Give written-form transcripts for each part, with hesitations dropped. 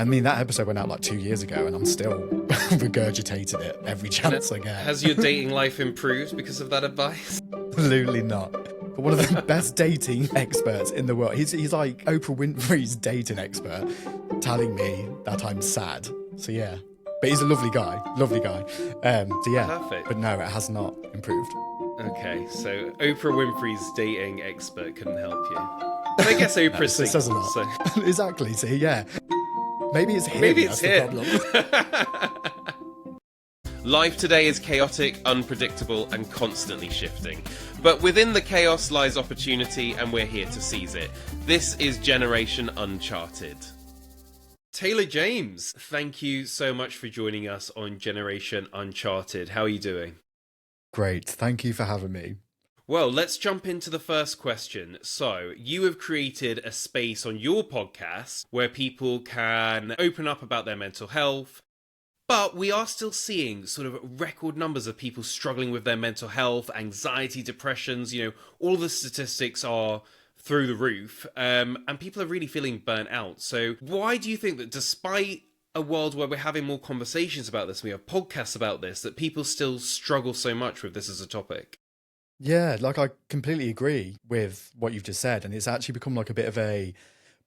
I mean, that episode went out like 2 years ago and I'm still regurgitating it every chance I get. Has your dating life improved because of that advice? Absolutely not. But one of the best dating experts in the world. He's like Oprah Winfrey's dating expert, telling me that I'm sad. So yeah. But he's a lovely guy. So yeah. Perfect. But no, it has not improved. Okay, so Oprah Winfrey's dating expert couldn't help you. But I guess Oprah's It says a single, lot. so... Exactly. See, yeah. Maybe it's him. Maybe it's that's him. the problem. Life today is chaotic, unpredictable, and constantly shifting. But within the chaos lies opportunity, and we're here to seize it. This is Generation Uncharted. Taylor James, thank you so much for joining us on Generation Uncharted. How are you doing? Great. Thank you for having me. Well, let's jump into the first question. So, you have created a space on your podcast where people can open up about their mental health, but we are still seeing sort of record numbers of people struggling with their mental health, anxiety, depressions, all the statistics are through the roof, and people are really feeling burnt out. So why do you think that despite a world where we're having more conversations about this, we have podcasts about this, that people still struggle so much with this as a topic? Yeah, like I completely agree with what you've just said. And it's actually become like a bit of a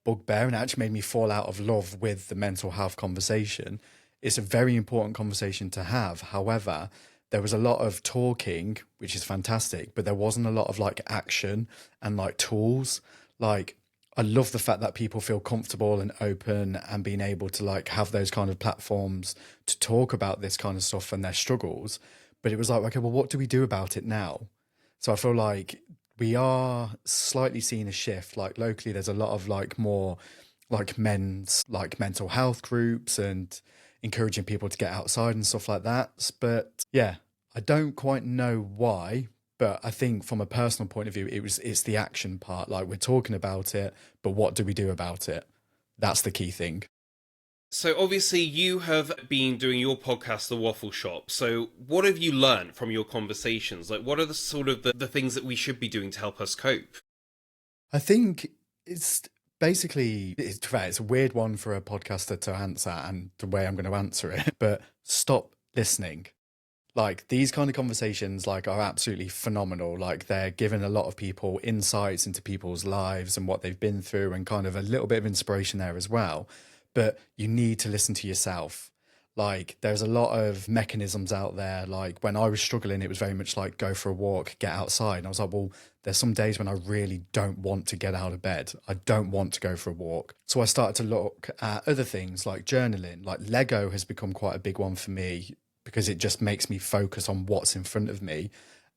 bugbear, and it actually made me fall out of love with the mental health conversation. It's a very important conversation to have. However, there was a lot of talking, which is fantastic, but there wasn't a lot of like action and like tools. Like, I love the fact that people feel comfortable and open and being able to like have those kind of platforms to talk about this kind of stuff and their struggles. But it was like, okay, well, what do we do about it now? So I feel like we are slightly seeing a shift. Like locally, there's a lot of like more like men's like mental health groups and encouraging people to get outside and stuff like that. But yeah, I don't quite know why, but I think from a personal point of view, it's the action part. Like, we're talking about it, but what do we do about it? That's the key thing. So obviously you have been doing your podcast, The Waffle Shop. So what have you learned from your conversations? Like, what are the sort of the things that we should be doing to help us cope? I think it's basically, it's a weird one for a podcaster to answer and the way I'm going to answer it, but stop listening. Like, these kind of conversations like are absolutely phenomenal. Like, they're giving a lot of people insights into people's lives and what they've been through, and kind of a little bit of inspiration there as well. But you need to listen to yourself. Like, there's a lot of mechanisms out there. Like, when I was struggling, it was very much like, go for a walk, get outside. And I was like, well, there's some days when I really don't want to get out of bed. I don't want to go for a walk. So I started to look at other things like journaling. Like, Lego has become quite a big one for me, because it just makes me focus on what's in front of me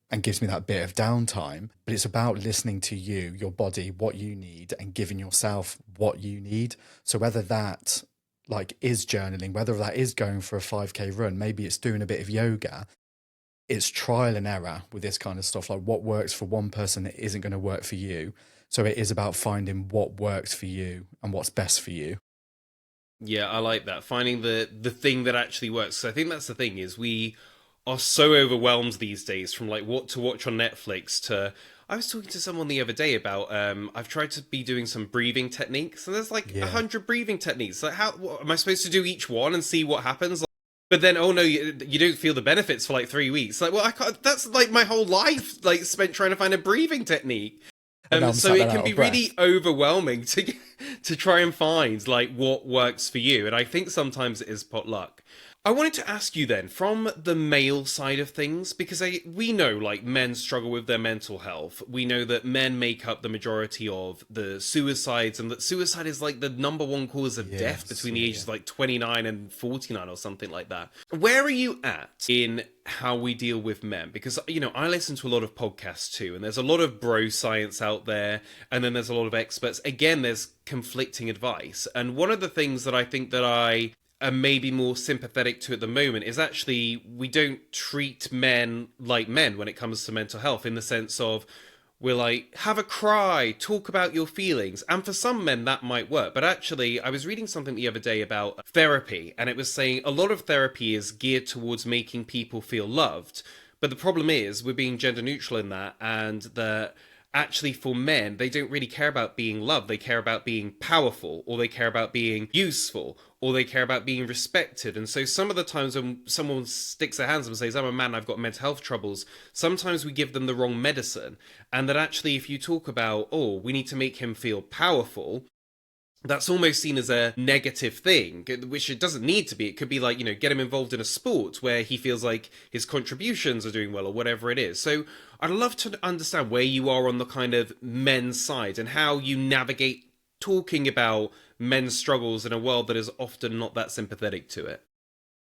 and gives me that bit of downtime. But it's about listening to you, your body, what you need, and giving yourself what you need. So whether that like is journaling, whether that is going for a 5K run, maybe it's doing a bit of yoga, it's trial and error with this kind of stuff. Like, what works for one person that isn't going to work for you. So it is about finding what works for you and what's best for you. Yeah, I like that. Finding the thing that actually works. So I think that's the thing, is we are so overwhelmed these days from like what to watch on Netflix to... I was talking to someone the other day about, I've tried to be doing some breathing techniques, and there's like 100 breathing techniques. Like, what, am I supposed to do each one and see what happens? Like, but then, oh no, you don't feel the benefits for like 3 weeks. Like, well, I can't, that's like my whole life, like, spent trying to find a breathing technique. So it can be really overwhelming to try and find like what works for you. And I think sometimes it is potluck. I wanted to ask you then, from the male side of things, because we know like men struggle with their mental health. We know that men make up the majority of the suicides, and that suicide is like the #1 cause of death between the ages of like 29 and 49 or something like that. Where are you at in how we deal with men? Because, I listen to a lot of podcasts too, and there's a lot of bro science out there, and then there's a lot of experts. Again, there's conflicting advice. And one of the things that I think that I am maybe more sympathetic to at the moment is actually we don't treat men like men when it comes to mental health, in the sense of we're like, have a cry, talk about your feelings. And for some men that might work. But actually, I was reading something the other day about therapy, and it was saying a lot of therapy is geared towards making people feel loved. But the problem is we're being gender neutral in that, and actually for men, they don't really care about being loved. They care about being powerful, or they care about being useful, or they care about being respected. And so some of the times when someone sticks their hands up and says, I'm a man, I've got mental health troubles, sometimes we give them the wrong medicine. And that actually, if you talk about, oh, we need to make him feel powerful, that's almost seen as a negative thing, which it doesn't need to be. It could be like, get him involved in a sport where he feels like his contributions are doing well, or whatever it is. So I'd love to understand where you are on the kind of men's side and how you navigate talking about men's struggles in a world that is often not that sympathetic to it.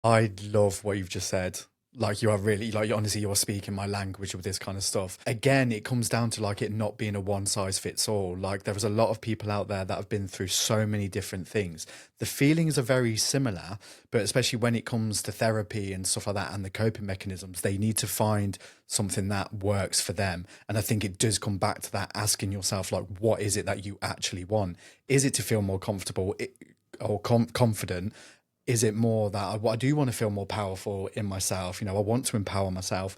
I love what you've just said. Like, you are really, like, honestly, you're speaking my language with this kind of stuff. Again, it comes down to like it not being a one size fits all. Like, there was a lot of people out there that have been through so many different things. The feelings are very similar, but especially when it comes to therapy and stuff like that and the coping mechanisms, they need to find something that works for them. And I think it does come back to that, asking yourself, like, what is it that you actually want? Is it to feel more comfortable or confident? Is it more that I do want to feel more powerful in myself? I want to empower myself.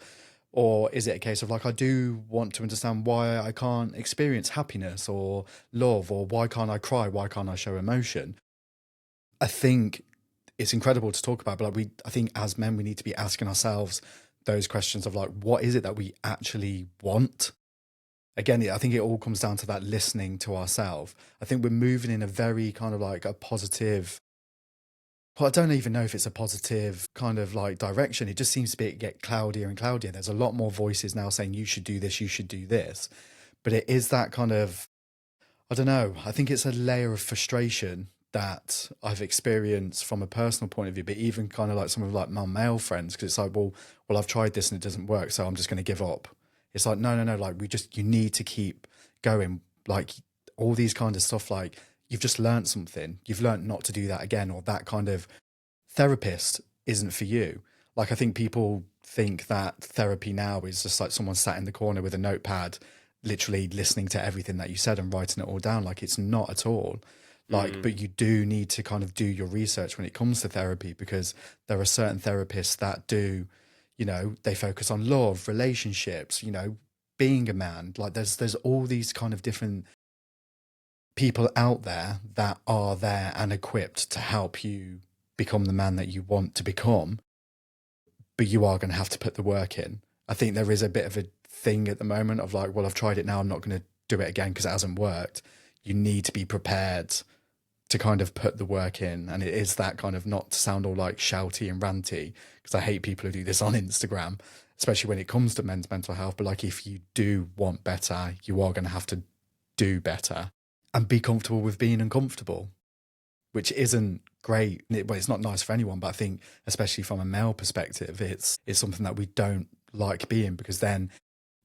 Or is it a case of like, I do want to understand why I can't experience happiness or love, or why can't I cry? Why can't I show emotion? I think it's incredible to talk about, but like I think as men, we need to be asking ourselves those questions of like, what is it that we actually want? Again, I think it all comes down to that listening to ourselves. I think we're moving in a very kind of like a positive, well, I don't even know if it's a positive kind of like direction. It just seems to get cloudier and cloudier. There's a lot more voices now saying you should do this, you should do this. But it is that kind of, I don't know, I think it's a layer of frustration that I've experienced from a personal point of view, but even kind of like some of like my male friends, because it's like, well, I've tried this and it doesn't work, so I'm just going to give up. It's like, no, like you need to keep going. Like all these kind of stuff, like, you've just learned something. You've learned not to do that again, or that kind of therapist isn't for you. Like, I think people think that therapy now is just like someone sat in the corner with a notepad, literally listening to everything that you said and writing it all down. Like, it's not at all. Like, but you do need to kind of do your research when it comes to therapy, because there are certain therapists that do, they focus on love, relationships, being a man. Like, there's all these kind of different people out there that are there and equipped to help you become the man that you want to become, but you are going to have to put the work in. I think there is a bit of a thing at the moment of like, well, I've tried it now, I'm not going to do it again because it hasn't worked. You need to be prepared to kind of put the work in. And it is that kind of, not to sound all like shouty and ranty, because I hate people who do this on Instagram, especially when it comes to men's mental health. But like, if you do want better, you are going to have to do better and be comfortable with being uncomfortable, which isn't great. Well, it's not nice for anyone, but I think especially from a male perspective, it's something that we don't like being, because then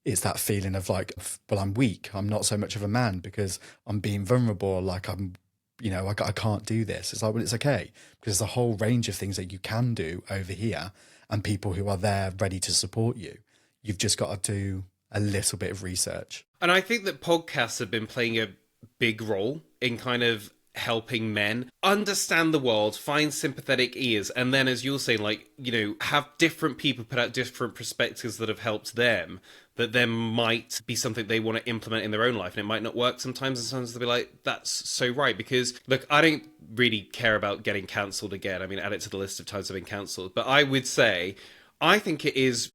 it's that feeling of like, well, I'm weak. I'm not so much of a man because I'm being vulnerable. Like I can't do this. It's like, well, it's okay, because there's a whole range of things that you can do over here and people who are there ready to support you. You've just got to do a little bit of research. And I think that podcasts have been playing a big role in kind of helping men understand the world, find sympathetic ears, and then, as you're saying, like, have different people put out different perspectives that have helped them, that then might be something they want to implement in their own life, and it might not work sometimes, and sometimes they'll be like, that's so right. Because look, I don't really care about getting cancelled again. I mean, add it to the list of times I've been cancelled, but I would say I think it's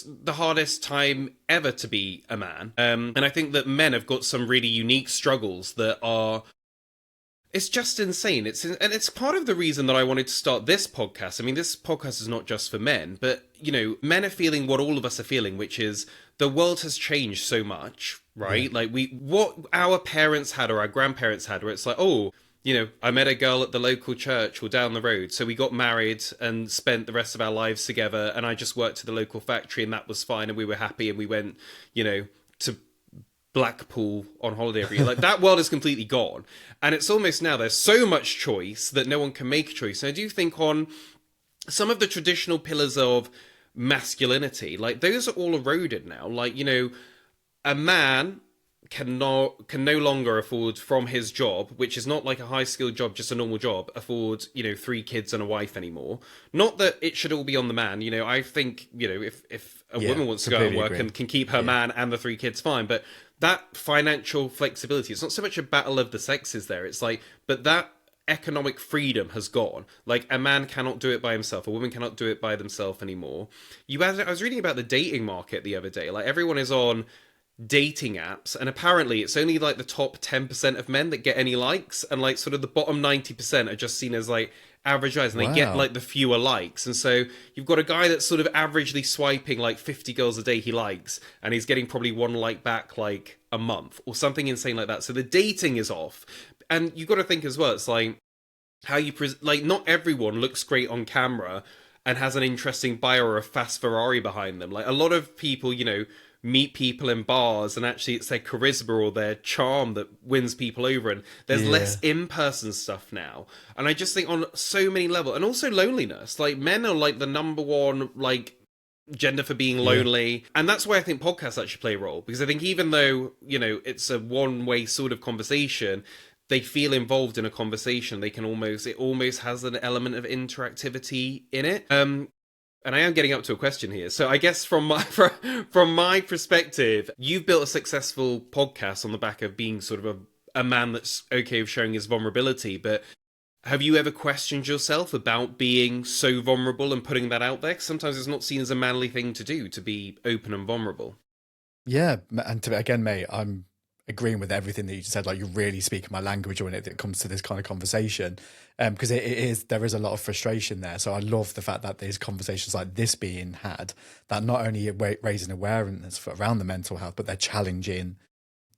the hardest time ever to be a man. And I think that men have got some really unique struggles that are, it's just insane. And it's part of the reason that I wanted to start this podcast. I mean, this podcast is not just for men, but, men are feeling what all of us are feeling, which is the world has changed so much, right? Yeah. Like what our parents had or our grandparents had, where it's like, oh, I met a girl at the local church or down the road, so we got married and spent the rest of our lives together, and I just worked at the local factory and that was fine, and we were happy, and we went, to Blackpool on holiday every year. Like, that world is completely gone. And it's almost now there's so much choice that no one can make a choice. And I do think on some of the traditional pillars of masculinity, like, those are all eroded now. Like, a man can no longer afford from his job, which is not like a high skilled job, just a normal job, afford, 3 kids and a wife anymore. Not that it should all be on the man. I think, if a woman wants to go out and work and can keep her man and the 3 kids, fine. But that financial flexibility, it's not so much a battle of the sexes there. It's like, but that economic freedom has gone. Like, a man cannot do it by himself, a woman cannot do it by themselves anymore. I was reading about the dating market the other day. Like, everyone is on dating apps, and apparently it's only like the top 10% of men that get any likes, and like sort of the bottom 90% are just seen as like average guys, and they get like the fewer likes. And so you've got a guy that's sort of averagely swiping like 50 girls a day he likes, and he's getting probably 1 like back like a month or something insane like that. So the dating is off. And you've got to think as well, it's like how you like, not everyone looks great on camera and has an interesting bio or a fast Ferrari behind them. Like, a lot of people, meet people in bars, and actually it's their charisma or their charm that wins people over, and there's less in-person stuff now. And I just think on so many levels, and also loneliness, like, men are like the number one like gender for being lonely. And that's why I think podcasts actually play a role, because I think even though it's a one-way sort of conversation, they feel involved in a conversation. It almost has an element of interactivity in it. And I am getting up to a question here. So I guess from my perspective, you've built a successful podcast on the back of being sort of a man that's okay with showing his vulnerability. But have you ever questioned yourself about being so vulnerable and putting that out there? 'Cause sometimes it's not seen as a manly thing to do, to be open and vulnerable. Yeah, and again, mate, I'm agreeing with everything that you just said. Like, you're really speaking my language when it comes to this kind of conversation, because there is a lot of frustration there. So I love the fact that there's conversations like this being had, that not only raising awareness around the mental health, but they're challenging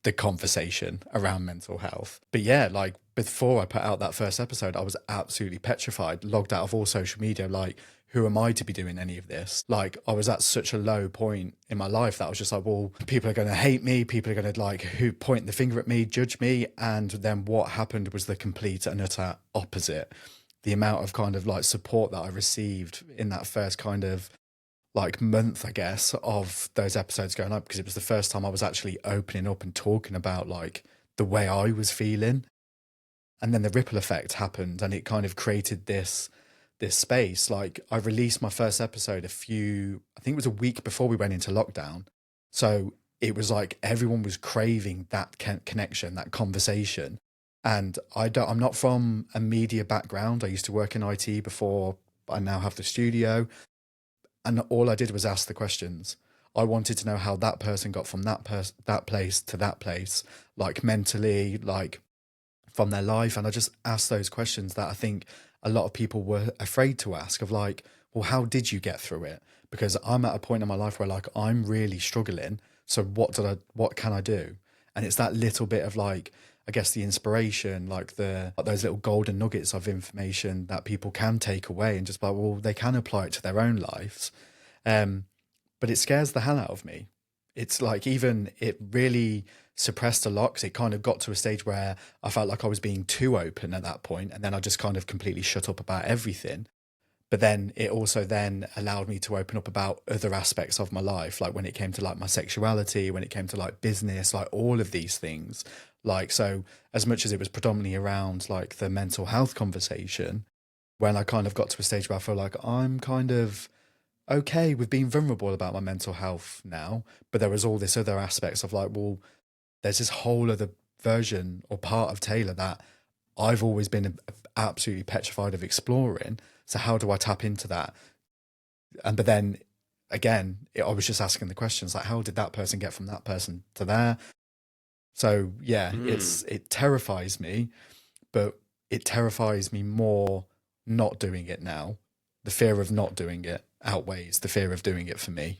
the conversation around mental health. But yeah, like, before I put out that first episode, I was absolutely petrified, logged out of all social media. Like, who am I to be doing any of this? Like, I was at such a low point in my life that I was just like, well, people are going to hate me. People are going to like who point the finger at me, judge me. And then what happened was the complete and utter opposite. The amount of kind of like support that I received in that first kind of like month, I guess, of those episodes going up, because it was the first time I was actually opening up and talking about like the way I was feeling. And then the ripple effect happened, and it kind of created this space. Like, I released my first episode I think it was a week before we went into lockdown. So it was like everyone was craving that connection, that conversation. And I'm not from a media background. I used to work in IT before I now have the studio. And all I did was ask the questions. I wanted to know how that person got from that place to that place, like mentally, like from their life. And I just asked those questions that I think a lot of people were afraid to ask, of like, well, how did you get through it? Because I'm at a point in my life where like I'm really struggling. So what can I do? And it's that little bit of like, I guess, the inspiration, like those little golden nuggets of information that people can take away and just like, well, they can apply it to their own lives. But it scares the hell out of me. It's like, even it really suppressed a lot, because it kind of got to a stage where I felt like I was being too open at that point, and then I just kind of completely shut up about everything. But then it also then allowed me to open up about other aspects of my life, like when it came to like my sexuality, when it came to like business, like all of these things. Like, so as much as it was predominantly around like the mental health conversation, when I kind of got to a stage where I feel like I'm kind of okay with being vulnerable about my mental health now, but there was all this other aspects of like, well, there's this whole other version or part of Taylor that I've always been absolutely petrified of exploring. So how do I tap into that? But then again, I was just asking the questions like, how did that person get from that person to there? So yeah, it terrifies me, but it terrifies me more not doing it now. The fear of not doing it outweighs the fear of doing it for me.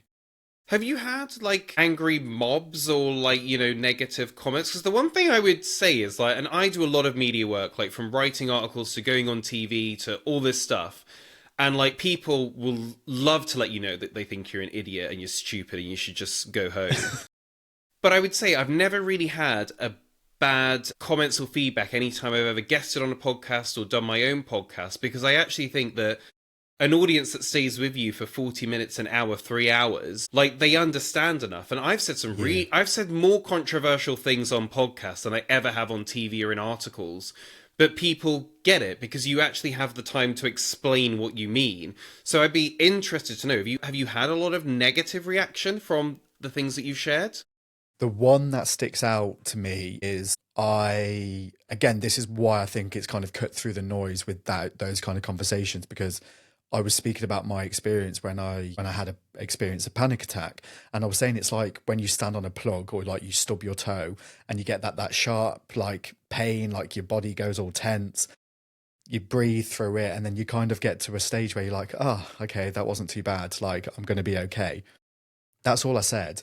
Have you had like angry mobs or like, negative comments? Because the one thing I would say is like, and I do a lot of media work, like from writing articles to going on TV to all this stuff. And like, people will love to let you know that they think you're an idiot and you're stupid and you should just go home. But I would say I've never really had a bad comments or feedback anytime I've ever guested on a podcast or done my own podcast, because I actually think that an audience that stays with you for 40 minutes, an hour, 3 hours, like they understand enough. And I've said I've said more controversial things on podcasts than I ever have on TV or in articles. But people get it because you actually have the time to explain what you mean. So I'd be interested to know, have you had a lot of negative reaction from the things that you've shared? The one that sticks out to me is again, this is why I think it's kind of cut through the noise with those kind of conversations, because I was speaking about my experience when I had a panic attack, and I was saying it's like when you stand on a plug or like you stub your toe and you get that sharp like pain, like your body goes all tense, you breathe through it, and then you kind of get to a stage where you're like, oh, okay, that wasn't too bad, like I'm going to be okay. That's all I said.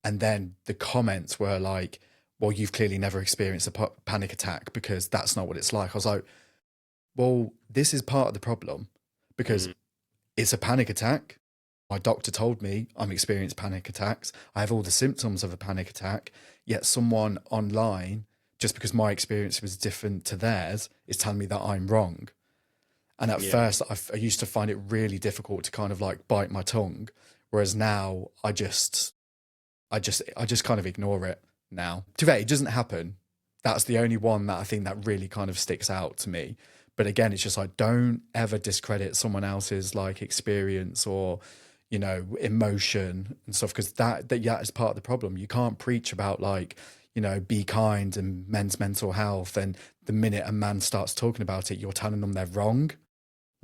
And then the comments were like, well, you've clearly never experienced a panic attack because that's not what it's like. I was like, well, this is part of the problem, because it's a panic attack. My doctor told me I'm experiencing panic attacks. I have all the symptoms of a panic attack, yet someone online, just because my experience was different to theirs, is telling me that I'm wrong. And at first, I used to find it really difficult to kind of like bite my tongue, whereas now I just kind of ignore it now. Today, it doesn't happen. That's the only one that I think that really kind of sticks out to me. But again, it's just like, don't ever discredit someone else's like experience or, you know, emotion and stuff, because that is part of the problem. You can't preach about like, you know, be kind and men's mental health, and the minute a man starts talking about it, you're telling them they're wrong.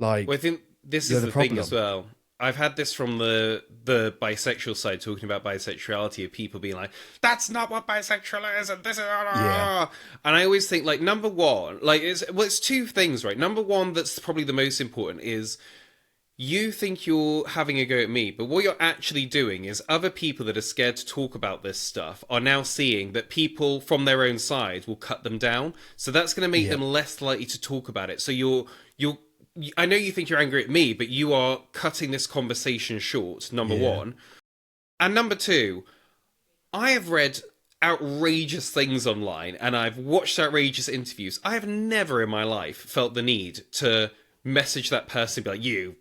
Like, well, I think this is the thing as well. I've had this from the bisexual side, talking about bisexuality, of people being like, that's not what bisexual is, and this is... And I always think, like, number one, like, it's two things, right? Number one, that's probably the most important, is you think you're having a go at me, but what you're actually doing is other people that are scared to talk about this stuff are now seeing that people from their own side will cut them down. So that's going to make them less likely to talk about it. So you're I know you think you're angry at me, but you are cutting this conversation short, number one. And number two, I have read outrageous things online and I've watched outrageous interviews. I have never in my life felt the need to message that person and be like, you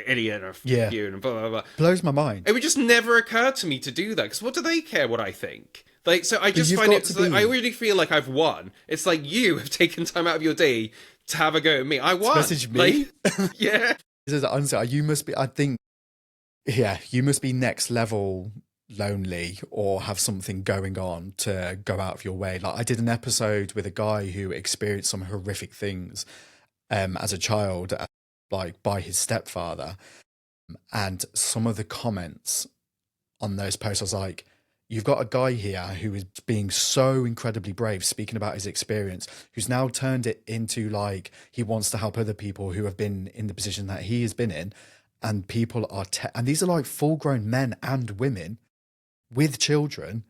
idiot, or you, and blah, blah, blah. Blows my mind. It would just never occur to me to do that, because what do they care what I think? Like, so I just find it, I really feel like I've won. It's like, you have taken time out of your day to have a go at me. I won. Message me? Like, yeah. You must be, I think, you must be next level lonely or have something going on to go out of your way. Like, I did an episode with a guy who experienced some horrific things as a child, like by his stepfather. And some of the comments on those posts, I was like, you've got a guy here who is being so incredibly brave, speaking about his experience, who's now turned it into like he wants to help other people who have been in the position that he has been in. And people are, and these are like full grown men and women with children,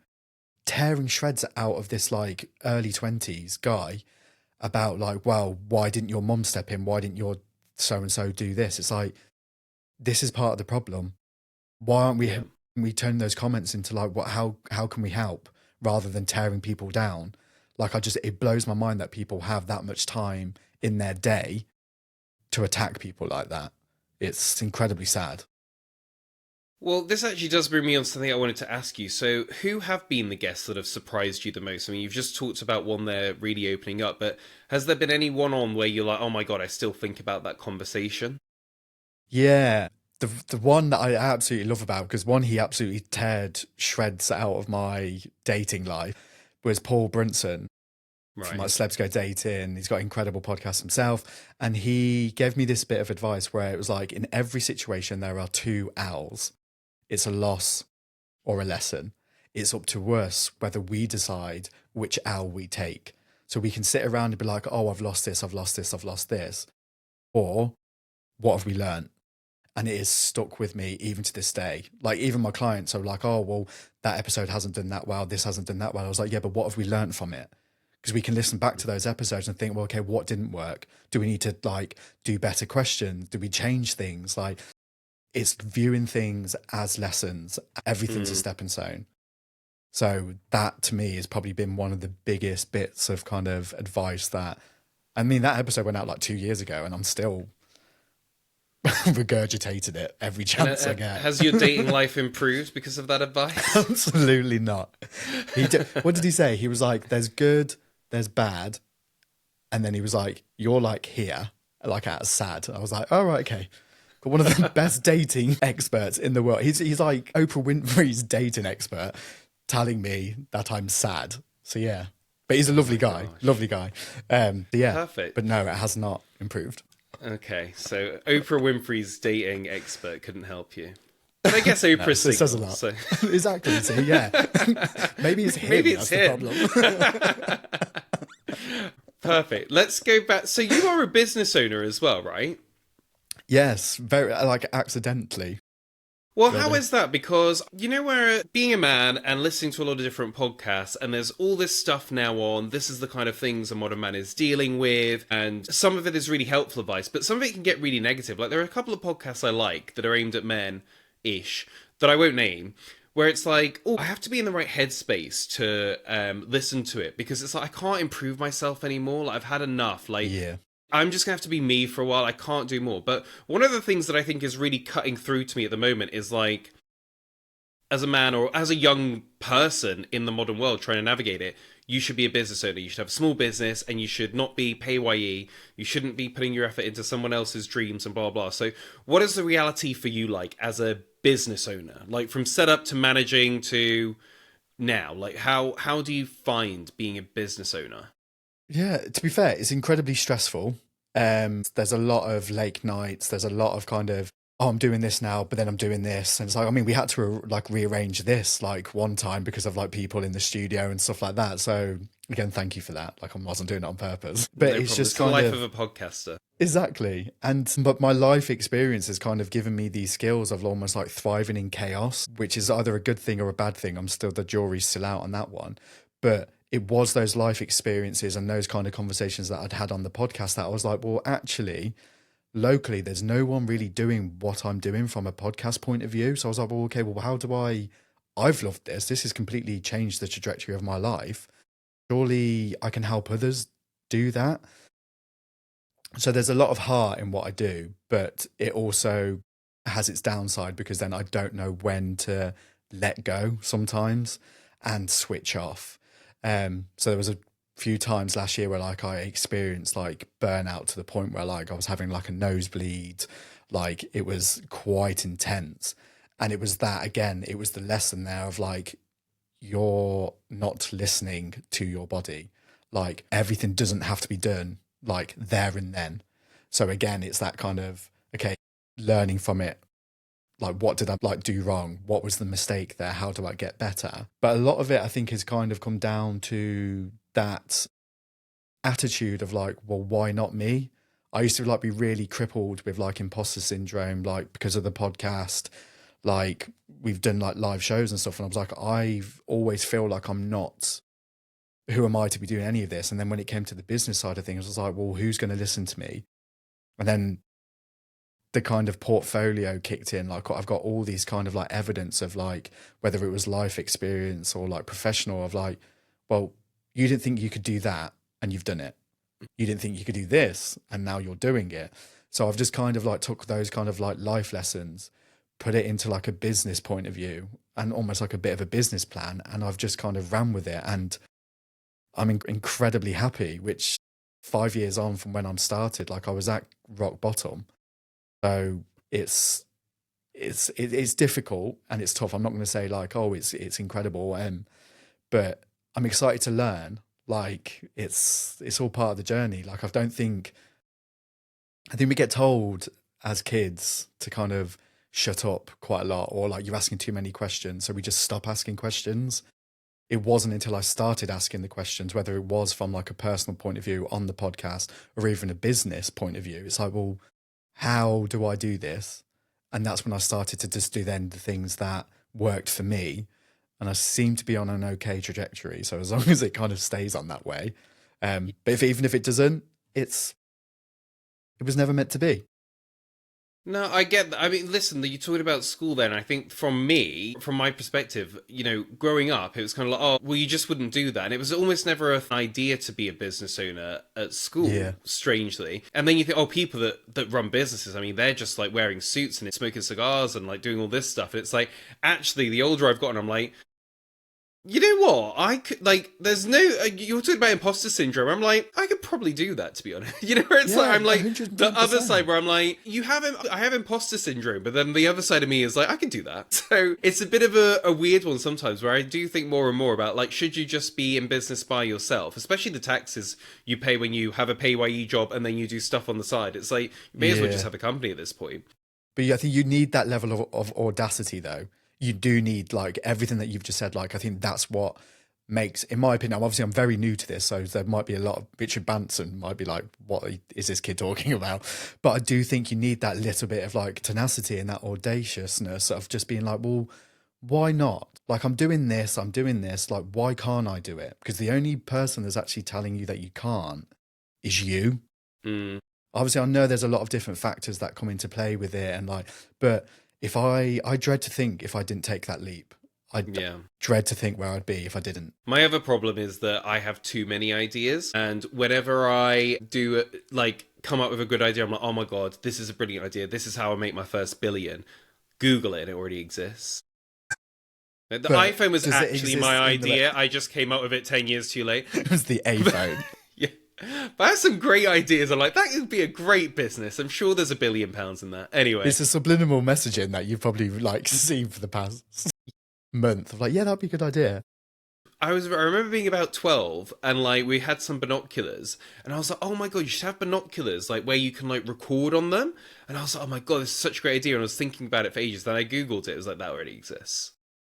tearing shreds out of this like early 20s guy about like, well, why didn't your mum step in? Why didn't your so-and-so do this? It's like, this is part of the problem. Why aren't we turn those comments into like, what, how can we help, rather than tearing people down? Like, it blows my mind that people have that much time in their day to attack people like that. It's incredibly sad. Well, this actually does bring me on to something I wanted to ask you. So, who have been the guests that have surprised you the most? I mean, you've just talked about one there really opening up, but has there been any one on where you're like, oh my God, I still think about that conversation? Yeah. The one that I absolutely love about, because one, he absolutely teared shreds out of my dating life, was Paul Brunson. From like Celebs Go Dating. He's got an incredible podcast himself. And he gave me this bit of advice where it was like, in every situation, there are two L's. It's a loss or a lesson. It's up to us whether we decide which L we take. So we can sit around and be like, oh, I've lost this, I've lost this, I've lost this. Or what have we learned? And it is stuck with me even to this day. Like, even my clients are like, oh, well, that episode hasn't done that well. This hasn't done that well. I was like, yeah, but what have we learned from it? Because we can listen back to those episodes and think, well, okay, what didn't work? Do we need to like do better questions? Do we change things? Like, it's viewing things as lessons. Everything's a stepping stone. So that to me has probably been one of the biggest bits of kind of advice that, I mean, that episode went out like 2 years ago and I'm still regurgitated it every chance I get. Has your dating life improved because of that advice? Absolutely not. What did he say? He was like, there's good, there's bad. And then he was like, you're like here, like at sad. I was like, oh, right, okay. Got one of the best dating experts in the world. He's like Oprah Winfrey's dating expert telling me that I'm sad. So yeah. But he's a lovely guy. Gosh. Lovely guy. Yeah. Perfect. But no, it has not improved. Okay, so Oprah Winfrey's dating expert couldn't help you. But I guess Oprah's It says a lot. So. Exactly. So yeah. Maybe it's him. Maybe it's that's him. the problem. Perfect. Let's go back. So you are a business owner as well, right? Yes, very like accidentally. Well, how is that? Because you know where being a man and listening to a lot of different podcasts, and there's all this stuff now on, this is the kind of things a modern man is dealing with, and some of it is really helpful advice, but some of it can get really negative. Like there are a couple of podcasts I like that are aimed at men-ish, that I won't name, where it's like, oh, I have to be in the right headspace to listen to it, because it's like, I can't improve myself anymore. Like I've had enough. Like, Yeah. I'm just going to have to be me for a while. I can't do more. But one of the things that I think is really cutting through to me at the moment is like, as a man or as a young person in the modern world trying to navigate it, you should be a business owner. You should have a small business and you should not be PAYE. You shouldn't be putting your effort into someone else's dreams and blah, blah. So what is the reality for you like as a business owner? Like from setup to managing to now? Like how do you find being a business owner? Yeah, to be fair, it's incredibly stressful. There's a lot of late nights. There's a lot of kind of, oh, I'm doing this now, but then I'm doing this. And it's like, I mean, we had to like rearrange this like one time because of like people in the studio and stuff like that. So again, thank you for that. Like I wasn't doing it on purpose, but No it's problem. just It's the kind life of of a podcaster. exactly. But my life experience has kind of given me these skills of almost like thriving in chaos, which is either a good thing or a bad thing. The jury's still out on that one. But it was those life experiences and those kind of conversations that I'd had on the podcast that I was like, well, actually, locally, there's no one really doing what I'm doing from a podcast point of view. So I was like, well, okay, well, how do I've loved this. This has completely changed the trajectory of my life. Surely I can help others do that. So there's a lot of heart in what I do, but it also has its downside because then I don't know when to let go sometimes and switch off. So there was a few times last year where like I experienced like burnout to the point where like I was having like a nosebleed, like it was quite intense. And it was that again, it was the lesson there of like, you're not listening to your body. Like everything doesn't have to be done like there and then. So again, it's that kind of, okay, learning from it. Like, what did I like do wrong? What was the mistake there? How do I get better? But a lot of it, I think, has kind of come down to that attitude of like, well, why not me? I used to like be really crippled with like imposter syndrome, like because of the podcast, like we've done like live shows and stuff. And I was like, I've always feel like I'm not, who am I to be doing any of this? And then when it came to the business side of things, I was like, well, who's going to listen to me? And then the kind of portfolio kicked in. Like I've got all these kind of like evidence of like, whether it was life experience or like professional of like, well, you didn't think you could do that and you've done it. You didn't think you could do this and now you're doing it. So I've just kind of like took those kind of like life lessons, put it into like a business point of view and almost like a bit of a business plan. And I've just kind of ran with it. And I'm incredibly happy, which 5 years on from when I'm started, like I was at rock bottom. So it's difficult and it's tough. I'm not going to say like, oh, it's incredible. But I'm excited to learn. Like it's all part of the journey. Like I think we get told as kids to kind of shut up quite a lot, or like you're asking too many questions. So we just stop asking questions. It wasn't until I started asking the questions, whether it was from like a personal point of view on the podcast or even a business point of view. It's like, well, how do I do this? And that's when I started to just do then the things that worked for me. And I seem to be on an okay trajectory. So as long as it kind of stays on that way. But even if it doesn't, it was never meant to be. No, I get that. I mean, listen, you talked about school then. I think from me, from my perspective, you know, growing up, it was kind of like, oh, well, you just wouldn't do that. And it was almost never an idea to be a business owner at school, Yeah. strangely. And then you think, oh, people that run businesses, I mean, they're just like wearing suits and smoking cigars and like doing all this stuff. And it's like, actually, the older I've gotten, I'm like, you know what? I could, like, there's no, you were talking about imposter syndrome. I'm like, I could probably do that, to be honest. You know, where it's like, I'm like, 110%. the other side where I'm like, I have imposter syndrome, but then the other side of me is like, I can do that. So it's a bit of a weird one sometimes where I do think more and more about, like, should you just be in business by yourself? Especially the taxes you pay when you have a PAYE job and then you do stuff on the side. It's like, you may as well just have a company at this point. But yeah, I think you need that level of audacity, though. You do need, like, everything that you've just said. Like, I think that's what makes, in my opinion, obviously I'm very new to this, so there might be a lot of, Richard Branson might be like, what is this kid talking about? But I do think you need that little bit of, like, tenacity and that audaciousness of just being like, well, why not? Like, I'm doing this, like, why can't I do it? Because the only person that's actually telling you that you can't is you. Mm. Obviously, I know there's a lot of different factors that come into play with it, and like, but if I dread to think if I didn't take that leap. I dread to think where I'd be if I didn't. My other problem is that I have too many ideas, and whenever I do like come up with a good idea, I'm like, oh my god, this is a brilliant idea. This is how I make my first billion. Google it, and it already exists. The iPhone was actually my idea. I just came up with it 10 years too late. It was the iPhone. Yeah. But I have some great ideas. I'm like, that would be a great business. I'm sure there's £1 billion in that. Anyway. It's a subliminal messaging that you've probably like seen for the past month. Of like, yeah, that'd be a good idea. I remember being about 12 and like we had some binoculars and I was like, oh my god, you should have binoculars like where you can like record on them. And I was like, oh my god, this is such a great idea. And I was thinking about it for ages. Then I Googled it. It was like, that already exists.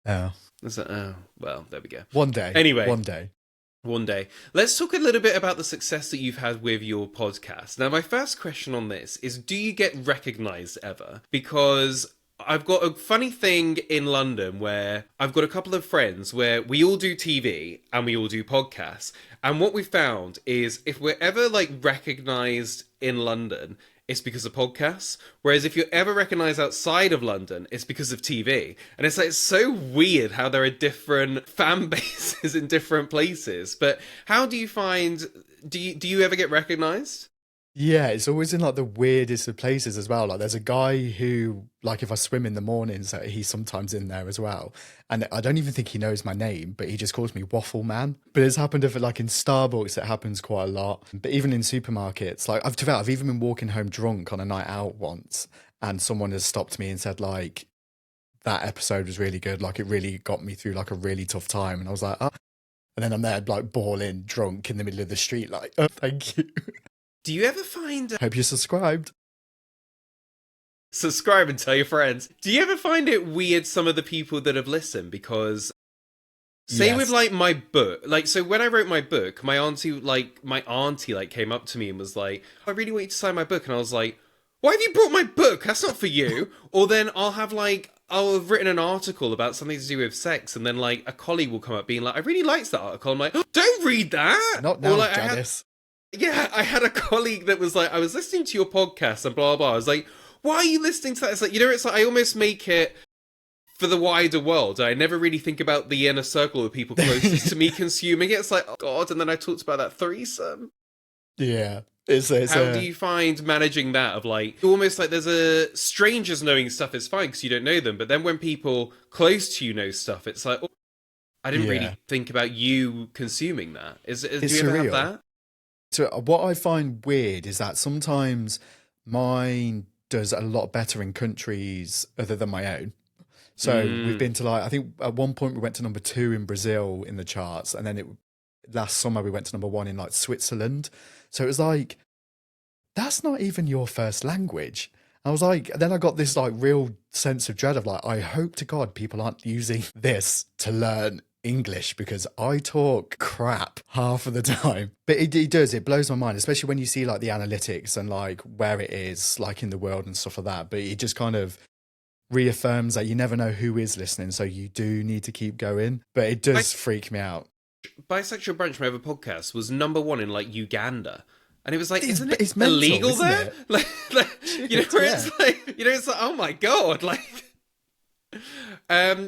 Oh. I was like, oh, well, there we go. One day. Anyway. One day. Let's talk a little bit about the success that you've had with your podcast. Now, my first question on this is, do you get recognised ever? Because I've got a funny thing in London where I've got a couple of friends where we all do TV and we all do podcasts. And what we found is if we're ever like recognised in London, it's because of podcasts. Whereas if you're ever recognised outside of London, it's because of TV. And it's like, it's so weird how there are different fan bases in different places. But how do you find, do you ever get recognised? Yeah, it's always in like the weirdest of places as well. Like there's a guy who, like if I swim in the mornings, he's sometimes in there as well. And I don't even think he knows my name, but he just calls me Waffle Man. But it's happened if like in Starbucks, it happens quite a lot. But even in supermarkets, like I've even been walking home drunk on a night out once and someone has stopped me and said like, that episode was really good. Like it really got me through like a really tough time. And I was like, oh. And then I'm there like bawling drunk in the middle of the street like, oh, thank you. Do you ever find... Hope you're subscribed. Subscribe and tell your friends. Do you ever find it weird, some of the people that have listened? Because, say with like my book, like, so when I wrote my book, my auntie came up to me and was like, I really want you to sign my book. And I was like, why have you brought my book? That's not for you. Or then I'll have written an article about something to do with sex, and then like a colleague will come up being like, I really liked that article. I'm like, oh, don't read that. Not now, like, Janice. Yeah, I had a colleague that was like, I was listening to your podcast and blah, blah, blah. I was like, why are you listening to that? It's like, it's like I almost make it for the wider world. I never really think about the inner circle of people closest to me consuming it. It's like, oh God. And then I talked about that threesome. Yeah. How do you find managing that of like, almost like there's a strangers knowing stuff is fine because you don't know them. But then when people close to you know stuff, it's like, oh, I didn't really think about you consuming that. Do you ever have that? So what I find weird is that sometimes mine does a lot better in countries other than my own. So we've been to like, I think at one point we went to number 2 in Brazil in the charts. And then last summer we went to number 1 in like Switzerland. So it was like, that's not even your first language. I was like, then I got this like real sense of dread of like, I hope to God people aren't using this to learn English because I talk crap half of the time. But it blows my mind, especially when you see like the analytics and like where it is like in the world and stuff like that. But it just kind of reaffirms that you never know who is listening, so you do need to keep going. But it does freak me out. Bisexual Brunch, my other podcast, was number 1 in like Uganda. And it was like, It's, isn't it it's mental, illegal isn't there? it? Where Yeah. it's like, oh my God, like,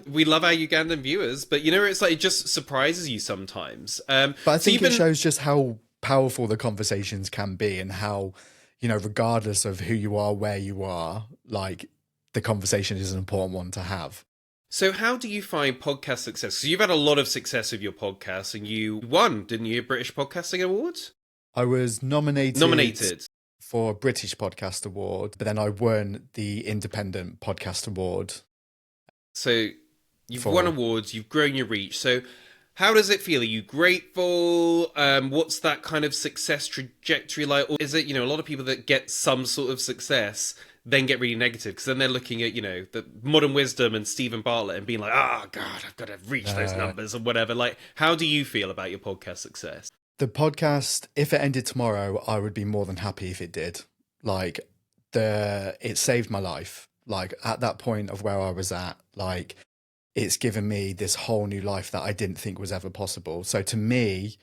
we love our Ugandan viewers, but it's like, it just surprises you sometimes. But I So think you've it been, shows just how powerful the conversations can be and how, regardless of who you are, where you are, like the conversation is an important one to have. so how do you find podcast success? So you've had a lot of success with your podcast and you won, didn't you, British Podcasting Awards? I was nominated Nominated. for a British Podcast Award, but then I won the Independent Podcast Award So you've won for. awards, you've grown your reach. So how does it feel? Are you grateful? What's that kind of success trajectory like? Or is it, a lot of people that get some sort of success then get really negative because then they're looking at, the Modern Wisdom and Stephen Bartlett and being like, oh, God, I've got to reach those numbers or whatever. Like, how do you feel about your podcast success? The podcast, if it ended tomorrow, I would be more than happy if it did. Like, it saved my life. Like, at that point of where I was at, like, it's given me this whole new life that I didn't think was ever possible. So to me,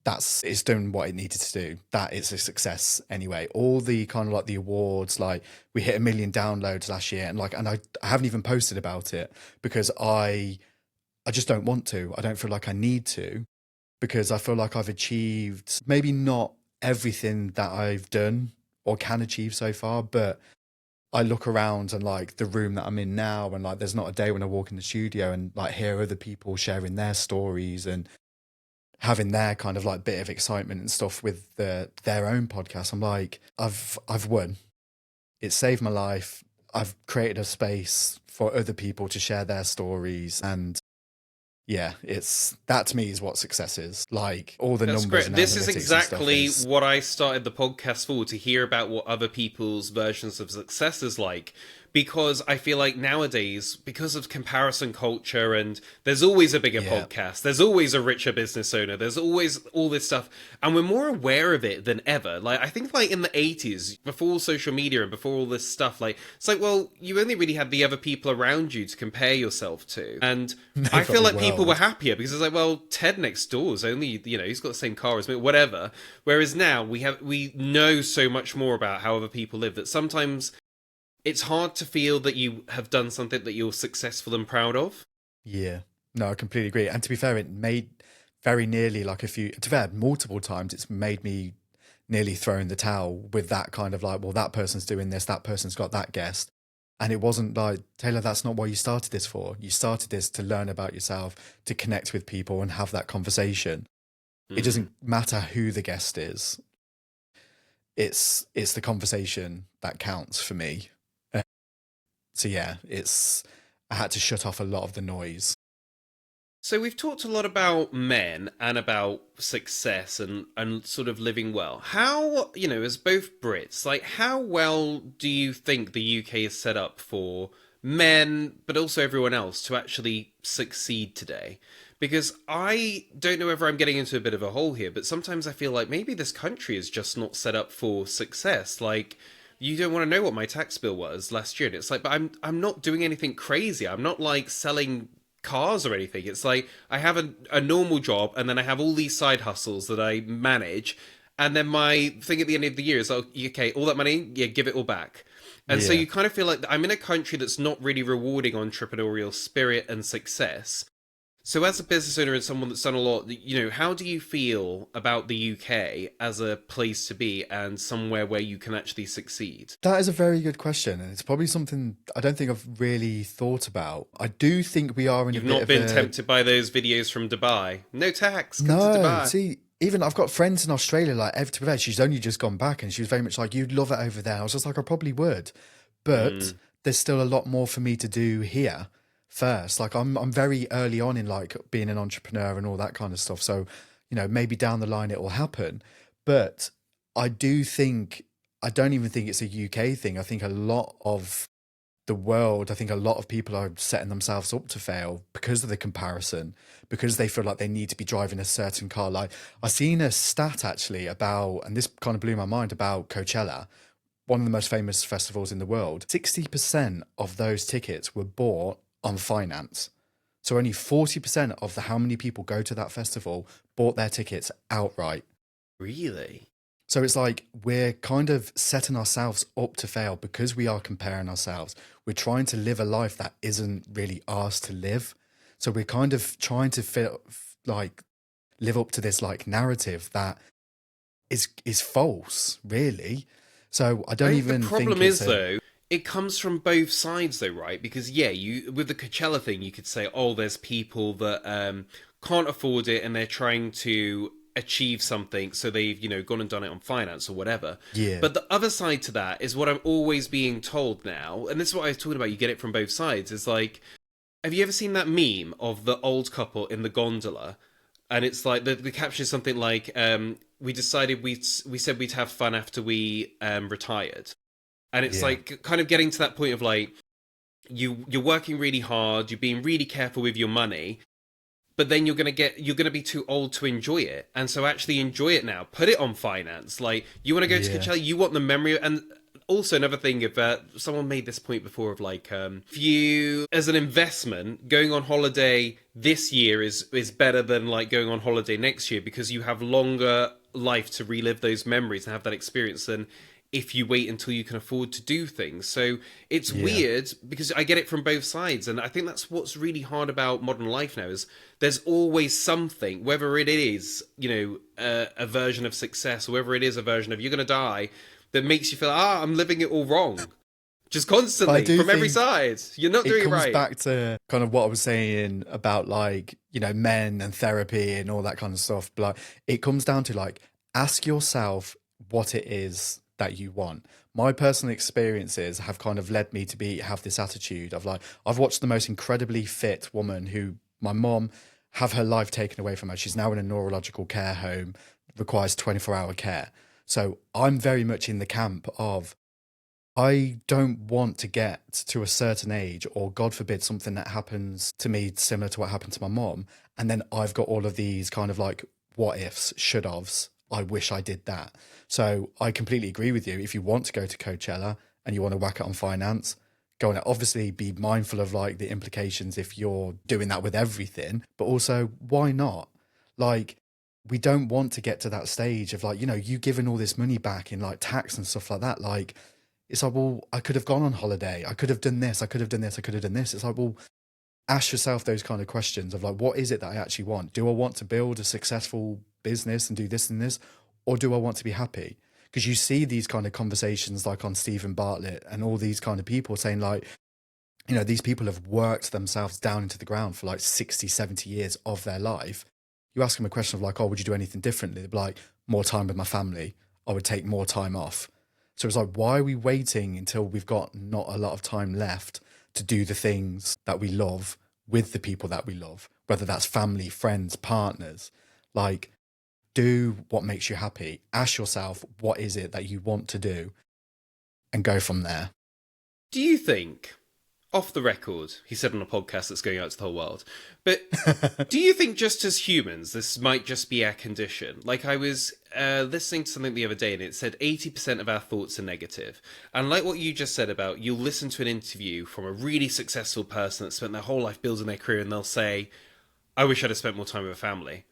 it's done what it needed to do. That is a success anyway. All the kind of like the awards, like we hit 1 million downloads last year, and I haven't even posted about it because I just don't want to. I don't feel like I need to, because I feel like I've achieved maybe not everything that I've done or can achieve so far, but I look around and like the room that I'm in now, and like there's not a day when I walk in the studio and like hear other people sharing their stories and having their kind of like bit of excitement and stuff with their own podcast. I'm like, I've won. It saved my life. I've created a space for other people to share their stories, and yeah, that to me is what success is. Like all the That's numbers great. and This is analytics and stuff exactly is, what I started the podcast for, to hear about what other people's versions of success is like. Because I feel like nowadays, because of comparison culture, and there's always a bigger yeah, podcast, there's always a richer business owner, there's always all this stuff, and we're more aware of it than ever. Like, I think like in the 80s, before social media and before all this stuff, like, it's like, well, you only really had the other people around you to compare yourself to. And they've I got feel the like people were world. happier because it's like, well, Ted next door's only, he's got the same car as me, whatever. Whereas now we know so much more about how other people live that sometimes it's hard to feel that you have done something that you're successful and proud of. Yeah, no, I completely agree. And to be fair, it made very nearly like to be fair, multiple times it's made me nearly throw in the towel with that kind of like, well, that person's doing this, that person's got that guest. And it wasn't like, Taylor, that's not what you started this for. You started this to learn about yourself, to connect with people and have that conversation. It doesn't matter who the guest is. It's the conversation that counts for me. So yeah, I had to shut off a lot of the noise. So we've talked a lot about men and about success and sort of living well. How, as both Brits, like how well do you think the UK is set up for men, but also everyone else to actually succeed today? Because I don't know whether I'm getting into a bit of a hole here, but sometimes I feel like maybe this country is just not set up for success. Like, you don't want to know what my tax bill was last year. And it's like, but I'm not doing anything crazy. I'm not like selling cars or anything. It's like I have a normal job, and then I have all these side hustles that I manage, and then my thing at the end of the year is, oh, okay, all that money, yeah, give it all back. And so Yeah. you kind of feel like I'm in a country that's not really rewarding entrepreneurial spirit and success. So as a business owner and someone that's done a lot, how do you feel about the UK as a place to be and somewhere where you can actually succeed? That is a very good question, and it's probably something I don't think I've really thought about. I do think we are in You've a bit not of been a... tempted by those videos from Dubai? No tax, come to No, Dubai. see, even I've got friends in Australia, like Ev, to be fair, she's only just gone back, and she was very much like, you'd love it over there. I was just like, I probably would. But there's still a lot more for me to do here first. Like I'm very early on in like being an entrepreneur and all that kind of stuff. So, maybe down the line it will happen. But I don't even think it's a UK thing. I think a lot of the world, I think a lot of people are setting themselves up to fail because of the comparison, because they feel like they need to be driving a certain car. Like I seen a stat actually about, and this kind of blew my mind, about Coachella, one of the most famous festivals in the world. 60% of those tickets were bought on finance. So only 40% of how many people go to that festival bought their tickets outright. Really? So it's like we're kind of setting ourselves up to fail because we are comparing ourselves. We're trying to live a life that isn't really ours to live. So we're kind of trying to feel like live up to this like narrative that is false, really. So I I don't think the even think problem it's is a though, it comes from both sides though, right? Because yeah, you with the Coachella thing, you could say, oh, there's people that can't afford it and they're trying to achieve something, so they've gone and done it on finance or whatever. yeah, But the other side to that is what I'm always being told now, and this is what I was talking about. You get it from both sides. Is like, have you ever seen that meme of the old couple in the gondola? And it's like the caption is something like, "We decided we said we'd have fun after we retired." And it's yeah, like kind of getting to that point of like you're working really hard, you're being really careful with your money, but then you're gonna be too old to enjoy it. And so actually enjoy it now. Put it on finance. Like you want to go to yeah, Coachella, you want the memory. And also another thing, if someone made this point before of like if you as an investment going on holiday this year is better than like going on holiday next year because you have longer life to relive those memories and have that experience than if you wait until you can afford to do things. So it's yeah. weird because I get it from both sides. And I think that's what's really hard about modern life now is there's always something, whether it is, a version of success, or whether it is a version of you're going to die, that makes you feel, I'm living it all wrong. Just But I constantly do from every think side. You're not it doing it comes right. back to kind of what I was saying about like, men and therapy and all that kind of stuff. But like, it comes down to like, ask yourself what it is that you want. My personal experiences have kind of led me to have this attitude of like, I've watched the most incredibly fit woman who my mom have her life taken away from her. She's now in a neurological care home, requires 24-hour care. So I'm very much in the camp of I don't want to get to a certain age, or God forbid, something that happens to me similar to what happened to my mom. And then I've got all of these kind of like what ifs, should haves. I wish I did that. So I completely agree with you. If you want to go to Coachella and you want to whack it on finance, go on it. Obviously, be mindful of like the implications if you're doing that with everything, but also why not? Like, we don't want to get to that stage of like, you giving all this money back in like tax and stuff like that. Like, it's like, well, I could have gone on holiday. I could have done this. I could have done this. I could have done this. It's like, well, ask yourself those kind of questions of like, what is it that I actually want? Do I want to build a successful business and do this and this? Or do I want to be happy? Because you see these kind of conversations like on Stephen Bartlett and all these kind of people saying like, these people have worked themselves down into the ground for like 60, 70 years of their life. You ask them a question of like, oh, would you do anything differently? They'd be like, more time with my family. I would take more time off. So it's like, why are we waiting until we've got not a lot of time left to do the things that we love with the people that we love, whether that's family, friends, partners? Like, do what makes you happy. Ask yourself, what is it that you want to do, and go from there. Do you think, off the record, he said on a podcast that's going out to the whole world, but do you think just as humans, this might just be our condition? Like I was listening to something the other day and it said 80% of our thoughts are negative. And like what you just said about you'll listen to an interview from a really successful person that spent their whole life building their career and they'll say, I wish I'd have spent more time with a family.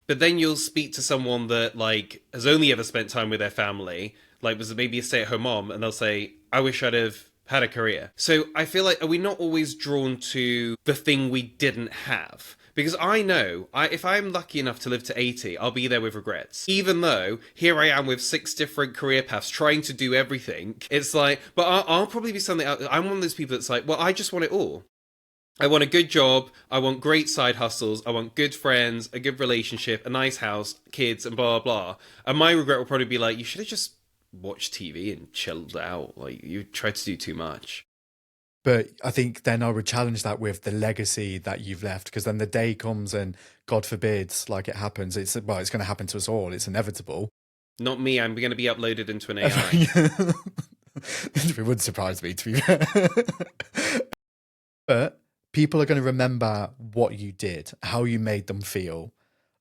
But then you'll speak to someone that like has only ever spent time with their family, like was maybe a stay-at-home mom, and they'll say, I wish I'd have had a career. So I feel like, are we not always drawn to the thing we didn't have? Because I know, if I'm lucky enough to live to 80, I'll be there with regrets. Even though here I am with 6 different career paths trying to do everything. It's like, but I'll probably be something else. I'm one of those people that's like, well, I just want it all. I want a good job, I want great side hustles, I want good friends, a good relationship, a nice house, kids, and blah, blah, blah. And my regret will probably be like, you should have just watched TV and chilled out. Like, you tried to do too much. But I think then I would challenge that with the legacy that you've left, because then the day comes and God forbid, like it happens, it's going to happen to us all. It's inevitable. Not me, I'm going to be uploaded into an AI. It wouldn't surprise me, to be fair. But people are going to remember what you did, how you made them feel.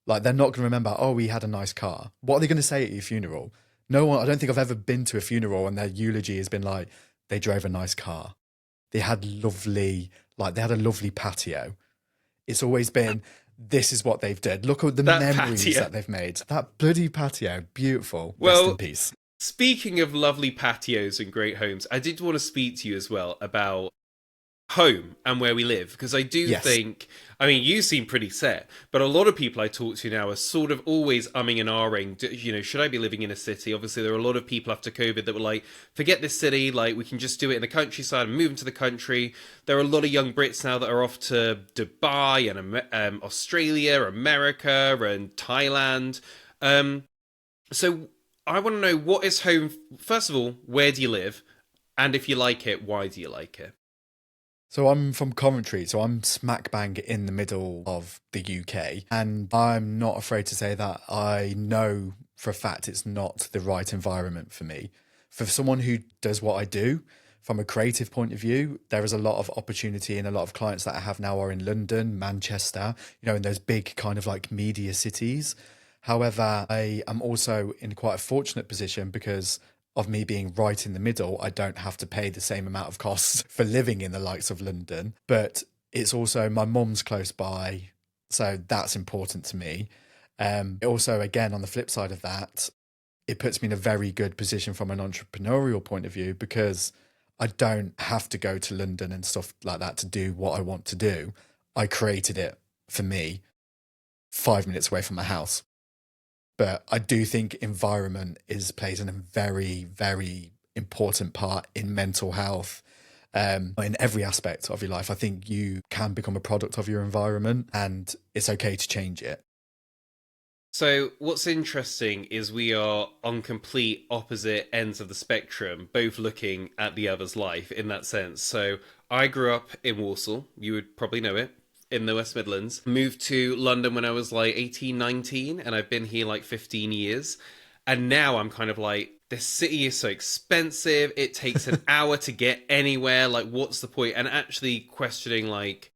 Like, they're not going to remember, oh, we had a nice car. What are they going to say at your funeral? No one, I don't think I've ever been to a funeral and their eulogy has been like, they drove a nice car. They had a lovely patio. It's always been, this is what they've done. Look at the That memories patio. that they've made. That bloody patio, beautiful. Rest in Well, peace. speaking of lovely patios and great homes, I did want to speak to you as well about home and where we live, because I do Yes. think, I mean, you seem pretty set, but a lot of people I talk to now are sort of always umming and ahhing, you know, should I be living in a city? Obviously there are a lot of people after COVID that were like, forget this city, like we can just do it in the countryside and move into the country. There are a lot of young Brits now that are off to Dubai and Australia, America and Thailand. So I want to know, what is home? First of all, where do you live? And if you like it, why do you like it? So I'm from Coventry, so I'm smack bang in the middle of the UK, and I'm not afraid to say that I know for a fact it's not the right environment for me. For someone who does what I do, from a creative point of view, there is a lot of opportunity, and a lot of clients that I have now are in London, Manchester, you know, in those big kind of like media cities. However, I am also in quite a fortunate position because of me being right in the middle. I don't have to pay the same amount of costs for living in the likes of London, but it's also my mum's close by, so that's important to me. Also, again, on the flip side of that, it puts me in a very good position from an entrepreneurial point of view because I don't have to go to London and stuff like that to do what I want to do. I created it for me 5 minutes away from my house. But I do think environment plays a very, very important part in mental health, in every aspect of your life. I think you can become a product of your environment, and it's okay to change it. So, what's interesting is we are on complete opposite ends of the spectrum, both looking at the other's life in that sense. So, I grew up in Walsall, you would probably know it, in the West Midlands. Moved to London when I was like 18, 19, and I've been here like 15 years. And now I'm kind of like, this city is so expensive, it takes an hour to get anywhere, like, what's the point? And actually questioning, like,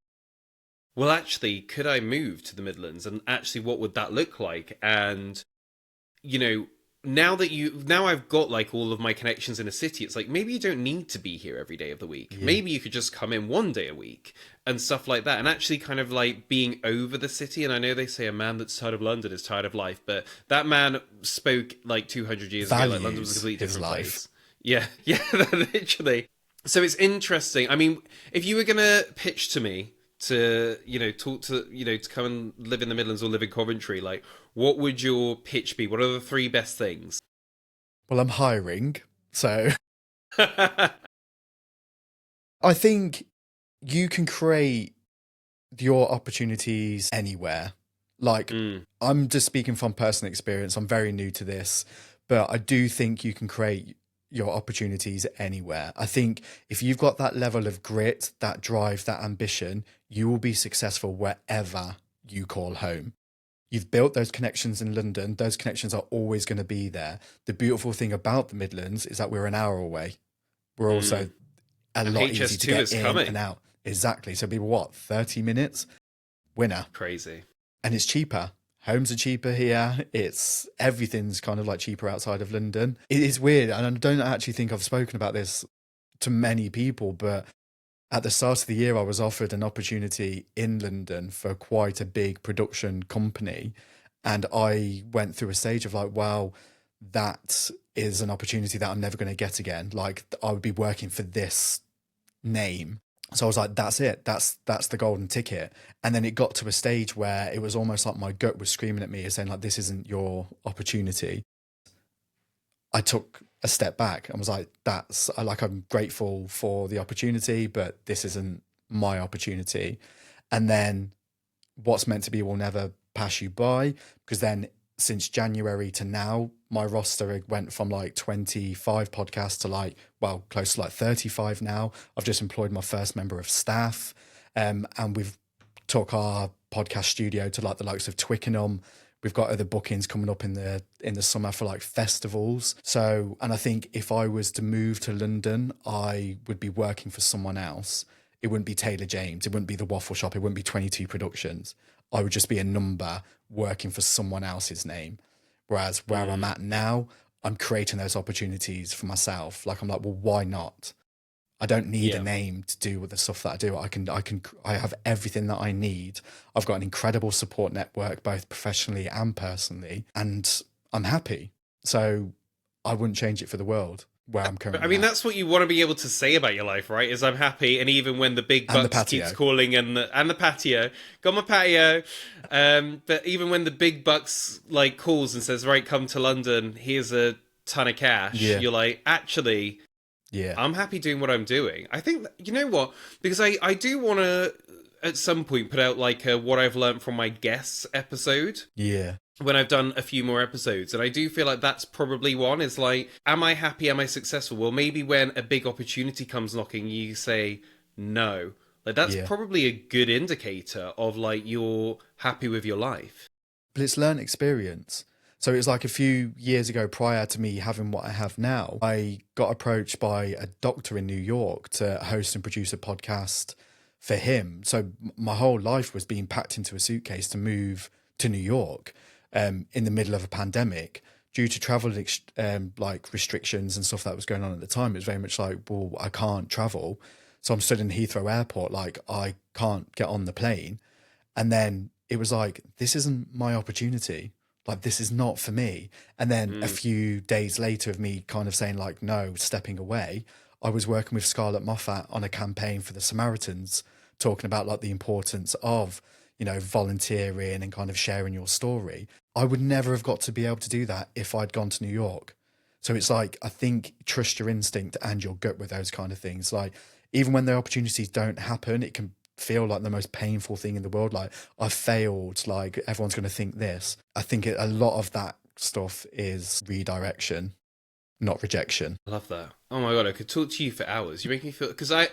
well, actually, could I move to the Midlands? And actually, what would that look like? And, you know, now I've got like all of my connections in a city, it's like, maybe you don't need to be here every day of the week. Yeah. Maybe you could just come in one day a week and stuff like that. And actually kind of like being over the city. And I know they say a man that's tired of London is tired of life, but that man spoke like 200 years ago, like London was a completely different place. Yeah, yeah, literally. So it's interesting. I mean, if you were going to pitch to me to, you know, talk to, you know, to come and live in the Midlands or live in Coventry, like, what would your pitch be? What are the three best things? Well, I'm hiring, so I think you can create your opportunities anywhere. Like, I'm just speaking from personal experience. I'm very new to this, but I do think you can create your opportunities anywhere. I think if you've got that level of grit, that drive, that ambition, you will be successful wherever you call home. You've built those connections in London. Those connections are always going to be there. The beautiful thing about the Midlands is that we're an hour away. We're also a lot easier to get in and out. Exactly. So people, what, 30 minutes? Winner. Crazy. And it's cheaper. Homes are cheaper here. Everything's kind of like cheaper outside of London. It is weird. And I don't actually think I've spoken about this to many people, but at the start of the year, I was offered an opportunity in London for quite a big production company. And I went through a stage of like, wow, that is an opportunity that I'm never going to get again. Like, I would be working for this name. So I was like, that's it. That's the golden ticket. And then it got to a stage where it was almost like my gut was screaming at me, saying like, this isn't your opportunity. I took a step back and was like, I'm grateful for the opportunity, but this isn't my opportunity. And then what's meant to be will never pass you by, because then since January to now, my roster went from like 25 podcasts to like, well, close to like 35 now. I've just employed my first member of staff, and we've took our podcast studio to like the likes of Twickenham. We've got other bookings coming up in the summer for like festivals. So, and I think if I was to move to London, I would be working for someone else. It wouldn't be Taylor James. It wouldn't be the Waffle Shop. It wouldn't be 22 Productions. I would just be a number working for someone else's name. Whereas where I'm at now, I'm creating those opportunities for myself. Like, I'm like, well, why not? I don't need a Yeah. name to do the stuff that I do. I have everything that I need. I've got an incredible support network, both professionally and personally, and I'm happy. So I wouldn't change it for the world where I'm I currently mean, at. that's what you want to be able to say about your life, right? Is I'm happy, and even when the big And the bucks keeps patio. calling, and the patio, got my patio. But even when the big bucks like calls and says, "Right, come to London. Here's a ton of cash," Yeah. you're like, actually, Yeah. I'm happy doing what I'm doing. I think you know what, because I do want to at some point put out like a what I've learned from my guests episode Yeah. when I've done a few more episodes. And I do feel like that's probably one is like, am I happy? Am I successful? Well, maybe when a big opportunity comes knocking, you say no. Like that's Yeah. probably a good indicator of like you're happy with your life. But it's learned experience. So it was like a few years ago, prior to me having what I have now, I got approached by a doctor in New York to host and produce a podcast for him. So my whole life was being packed into a suitcase to move to New York in the middle of a pandemic due to travel like restrictions and stuff that was going on at the time. It was very much like, well, I can't travel. So I'm stood in Heathrow Airport, like I can't get on the plane. And then it was like, this isn't my opportunity. Like, this is not for me. And then a few days later of me kind of saying like, no, stepping away, I was working with Scarlett Moffat on a campaign for the Samaritans, talking about like the importance of, you know, volunteering and kind of sharing your story. I would never have got to be able to do that if I'd gone to New York. So it's like, I think trust your instinct and your gut with those kind of things. Like, even when the opportunities don't happen, it can feel like the most painful thing in the world. Like, I failed, like everyone's going to think this. I think a lot of that stuff is redirection, not rejection. I love that. Oh my god, I could talk to you for hours. You make me feel because I'm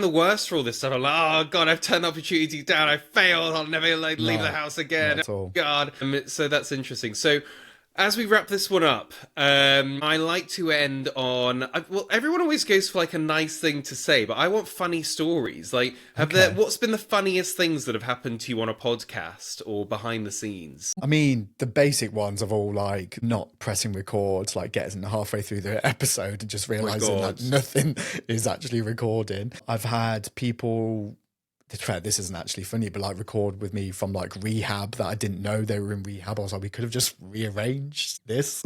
the worst for all this stuff. I'm like, oh god, I've turned opportunities down. I failed. I'll never like leave the house again. Not at all. God. So that's interesting. So as we wrap this one up, I like to end on. Well, everyone always goes for like a nice thing to say, but I want funny stories. Like, what's been the funniest things that have happened to you on a podcast or behind the scenes? I mean, the basic ones of all like not pressing record, like getting halfway through the episode and just realizing that nothing is actually recording. I've had people, this isn't actually funny, but like record with me from like rehab that I didn't know they were in rehab. I was like, we could have just rearranged this.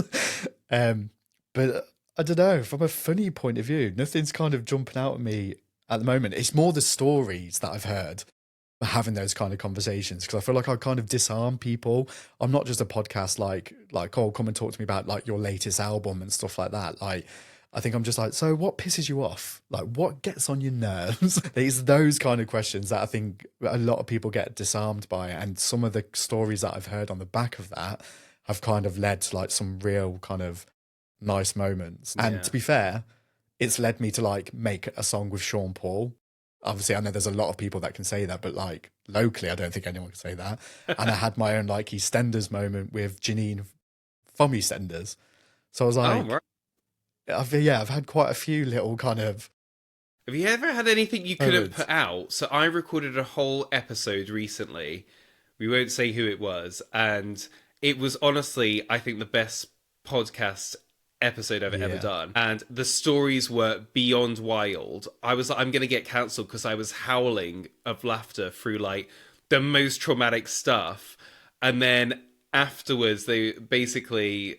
But I don't know, from a funny point of view, nothing's kind of jumping out at me at the moment. It's more the stories that I've heard having those kind of conversations, because I feel like I kind of disarm people. I'm not just a podcast like, oh, come and talk to me about like your latest album and stuff like that. Like, I think I'm just like, so what pisses you off? Like, what gets on your nerves? It's those kind of questions that I think a lot of people get disarmed by. And some of the stories that I've heard on the back of that have kind of led to like some real kind of nice moments. And to be fair, it's led me to like make a song with Sean Paul. Obviously, I know there's a lot of people that can say that, but like locally, I don't think anyone can say that. And I had my own like EastEnders moment with Janine from EastEnders. So I was like, Oh, right. I've had quite a few little kind of. Have you ever had anything you couldn't put out? So I recorded a whole episode recently. We won't say who it was, and it was honestly, I think, the best podcast episode I've ever done. And the stories were beyond wild. I was like, I'm going to get cancelled because I was howling of laughter through like the most traumatic stuff. And then afterwards, they basically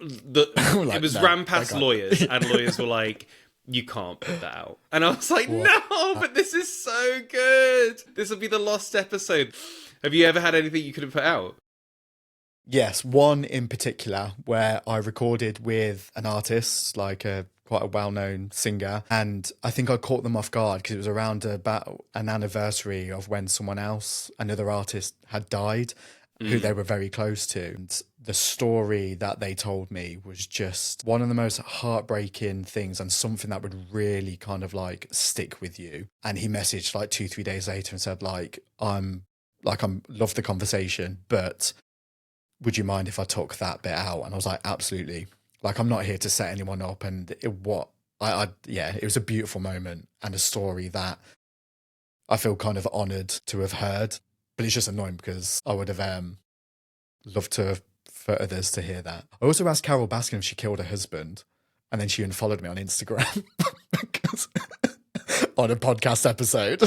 Like, it was no, ran past lawyers, and lawyers were like, you can't put that out. And I was like, no, but this is so good. This will be the lost episode. Have you ever had anything you could have put out? Yes, one in particular where I recorded with an artist, like quite a well-known singer, and I think I caught them off guard because it was around about an anniversary of when someone else, another artist, had died, who they were very close to. And the story that they told me was just one of the most heartbreaking things, and something that would really kind of like stick with you. And he messaged like 2-3 days later and said I'm love the conversation, but would you mind if I took that bit out? And I was like, absolutely. Like, I'm not here to set anyone up. And it was a beautiful moment and a story that I feel kind of honoured to have heard. But it's just annoying because I would have loved for others to hear that. I also asked Carol Baskin if she killed her husband, and then she unfollowed me on Instagram. on a podcast episode.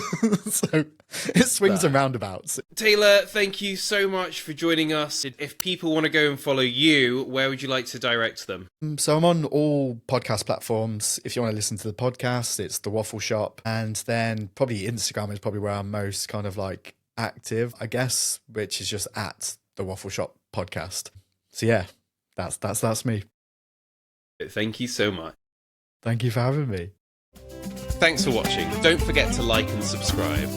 So it swings and roundabouts. Taylor, thank you so much for joining us. If people want to go and follow you, where would you like to direct them? So I'm on all podcast platforms. If you want to listen to the podcast, it's the Waffle Shop. And then probably Instagram is probably where I'm most kind of like active, I guess, which is just at the Waffle Shop podcast. So yeah, that's me. Thank you so much. Thank you for having me. Thanks for watching. Don't forget to like and subscribe.